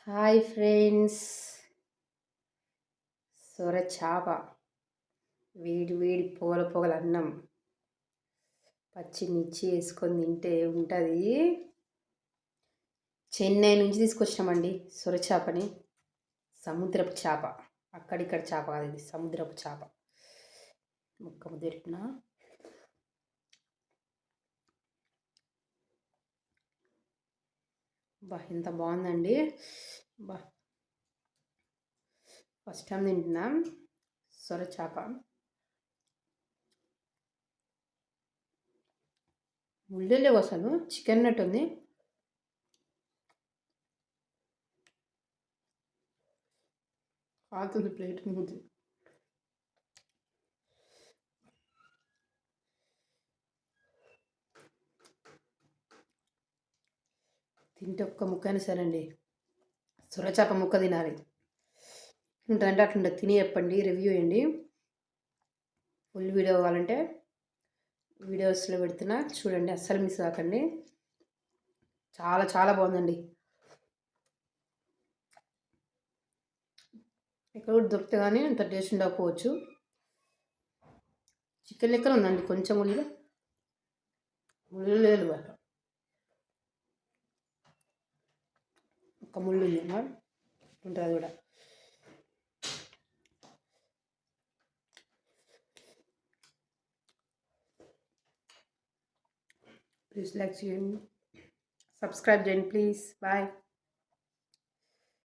Hi friends. సొర చాప, వేడి వేడి పొగల పొగల అన్నం, పచ్చిమిర్చి వేసుకొని తింటే ఉంటుంది. చెన్నై నుంచి తీసుకొచ్చినామండి సొర చేపని. సముద్రపు చేప, అక్కడిక్కడ చేప కాదు, ఇది సముద్రపు చేప. ముక్క ముదిరిన బా ఎంత బాగుందండి. బా ఫస్ట్ టైం తింటున్నాం సొర చేప. ముళ్ళు లేవు అసలు, చికెన్ నట్టు ఉంది. కాలుతుంది ప్లేట్ ముద్దు. తింటే ఒక్క ముక్కైనా సరే అండి, సొరచాప ముక్క తినాలి. ఉంటుందంటే అట్లుంటుంది. తిని చెప్పండి, రివ్యూ చేయండి. ఫుల్ వీడియో కావాలంటే వీడియోస్లో పెడుతున్నా చూడండి, అస్సలు మిస్ కాకండి. చాలా చాలా బాగుందండి. ఎక్కడ కూడా దొరికితే కానీ అంత టేస్ట్ ఉండకపోవచ్చు. చికెన్ లెక్కన ఉందండి, కొంచెం ముళ్ళు లేదు, ఒక ముళ్ళు ఉంది ఉంటుంది కూడా. ప్లీజ్ లైక్ చేయండి, సబ్స్క్రైబ్ చేయండి ప్లీజ్. బాయ్.